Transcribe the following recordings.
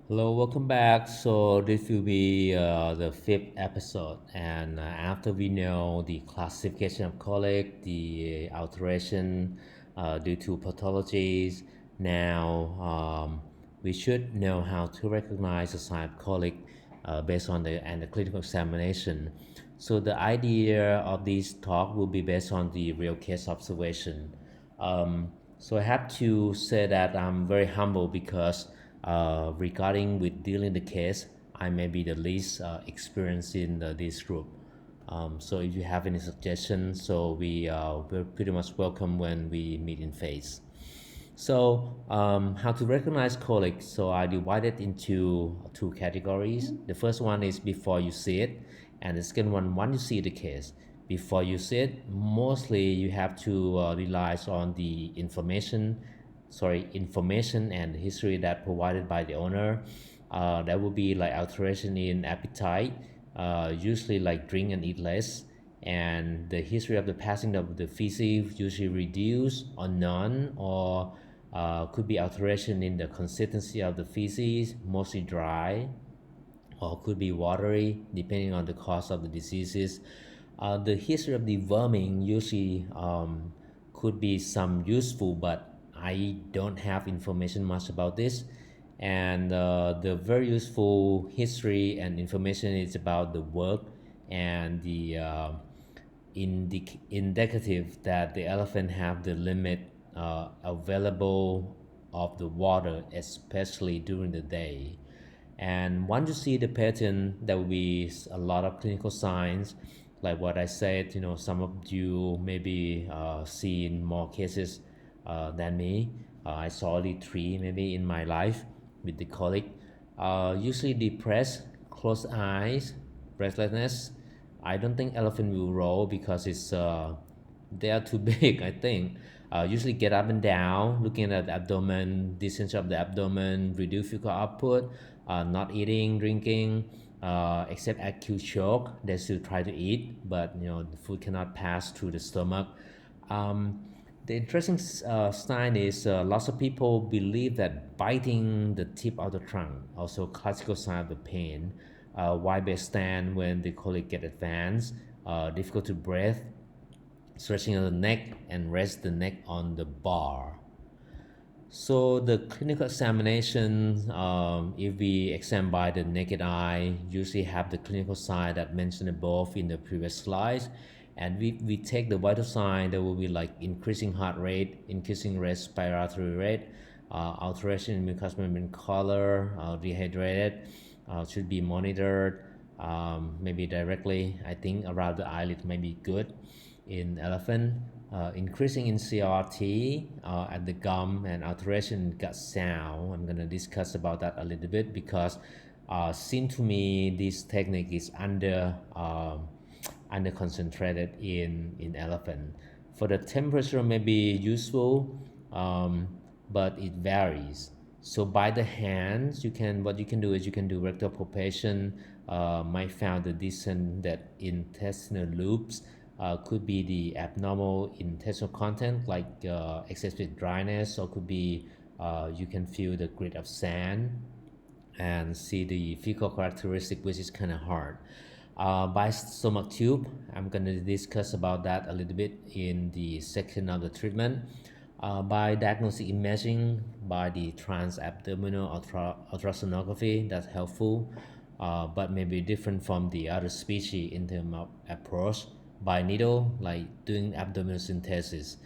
Hello, welcome back. So this will be the fifth episode, and after we know the classification of colic, the alteration due to pathologies, now we should know how to recognize the sign of colic based on the clinical examination. So the idea of this talk will be based on the real case observation. So I have to say that I'm very humble because regarding with dealing the case, I may be the least experienced in this group. So if you have any suggestions, so we're pretty much welcome when we meet in face. So how to recognize colic? So I divided into two categories. The first one is before you see it, and the second one when you see the case. Before you see it, mostly you have to rely on the information and history that provided by the owner. That would be like alteration in appetite, usually like drink and eat less, and the history of the passing of the feces usually reduced or none, or could be alteration in the consistency of the feces, mostly dry, or could be watery, depending on the cause of the diseases. The history of the worming usually could be some useful, but I don't have information much about this. And the very useful history and information is about the work and the indicative that the elephant have the limit available of the water, especially during the day. And once you see the pattern, there will be a lot of clinical signs. Like what I said, some of you maybe seen more cases than me. I saw only three maybe in my life with the colic. Usually depressed, closed eyes, breathlessness. I don't think elephant will roll because they are too big, I think. Usually get up and down, looking at the abdomen, distance of the abdomen, reduce fecal output, not eating, drinking, except acute choke. They still try to eat, but the food cannot pass through the stomach. Um, the interesting sign is lots of people believe that biting the tip of the trunk, also classical sign of the pain. Why they stand when the colic get advanced, difficult to breathe, stretching of the neck, and rest the neck on the bar. So the clinical examination, if we examine by the naked eye, usually have the clinical sign that mentioned above in the previous slides. And we take the vital sign that will be like increasing heart rate, increasing respiratory rate, alteration in mucous membrane color, dehydrated, should be monitored, maybe directly. I think around the eyelid may be good in elephant, increasing in CRT at the gum, and alteration in gut sound. I'm going to discuss about that a little bit because seems to me this technique is under concentrated in elephant. For the temperature may be useful, but it varies. So by the hands, what you can do is you can do rectal palpation. Might found the descended intestinal loops, could be the abnormal intestinal content like excessive dryness, or could be you can feel the grit of sand and see the fecal characteristic, which is kind of hard. By stomach tube, I'm going to discuss about that a little bit in the section of the treatment. By diagnostic imaging, by the transabdominal ultrasonography, that's helpful, but maybe different from the other species in terms of approach. By needle, like doing abdominal synthesis.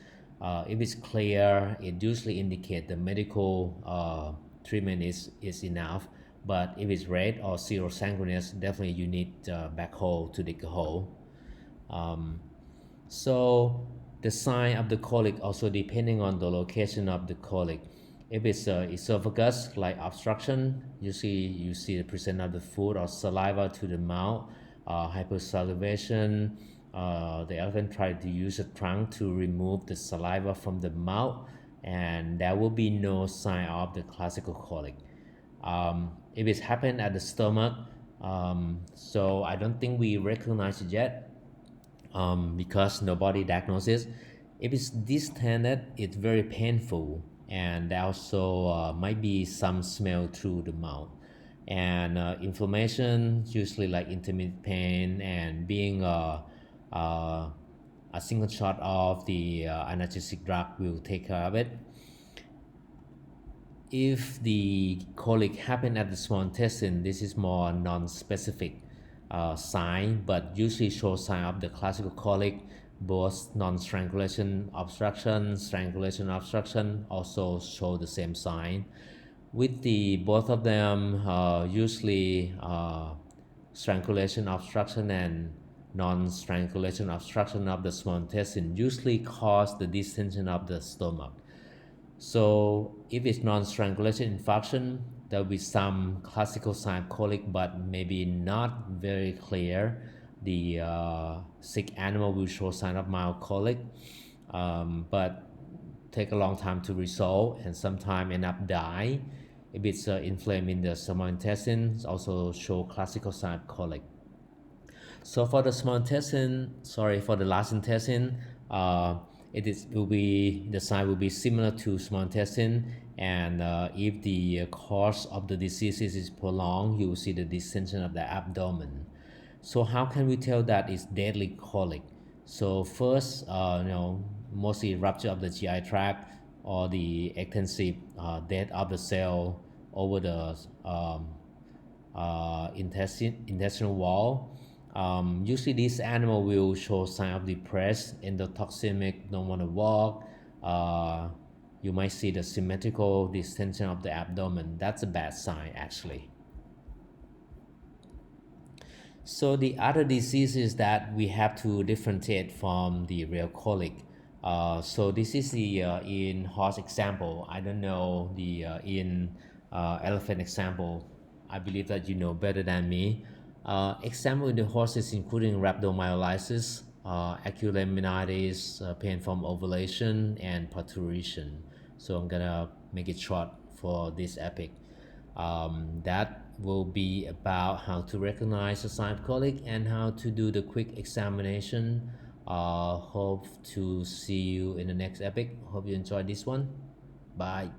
If it's clear, it usually indicates the medical treatment is enough. But if it's red or zero sanguineous, definitely you need backhoe to dig a hole. Um, so the sign of the colic also depending on the location of the colic. If it's esophagus, like obstruction, you see the present of the food or saliva to the mouth, hypersalivation. The elephant tried to use a trunk to remove the saliva from the mouth, and there will be no sign of the classical colic. If it's happened at the stomach, so I don't think we recognize it yet, because nobody diagnoses. If it's distended, it's very painful, and there also might be some smell through the mouth. and inflammation, usually like intermittent pain, and being uh, a single shot of the analgesic drug will take care of it. If the colic happen at the small intestine, this is more non-specific sign, but usually shows sign of the classical colic, both non-strangulation obstruction, strangulation obstruction also show the same sign. With the both of them, usually strangulation obstruction and non-strangulation obstruction of the small intestine usually cause the distension of the stomach. So if it's non-strangulation infarction, there will be some classical sign of colic, but maybe not very clear. The sick animal will show sign of mild colic, but take a long time to resolve and sometimes end up die. If it's inflamed in the small intestine, also show classical sign of colic. So for the small intestine, sorry, for the large intestine, will be the sign will be similar to small intestine, and if the course of the disease is prolonged, you will see the distension of the abdomen. So how can we tell that it's deadly colic? So first, mostly rupture of the GI tract or the extensive death of the cell over the intestinal wall. Usually, this animal will show sign of depressed, endotoxemic, don't want to walk. You might see the symmetrical distension of the abdomen. That's a bad sign, actually. So the other diseases that we have to differentiate from the real colic. So this is the in horse example. I don't know the in elephant example. I believe that you know better than me. Example in the horses including rhabdomyolysis, acute laminitis, pain from ovulation, and parturition. So I'm gonna make it short for this epic. That will be about how to recognize a sign of colic and how to do the quick examination. Hope to see you in the next epic. Hope you enjoyed this one. Bye.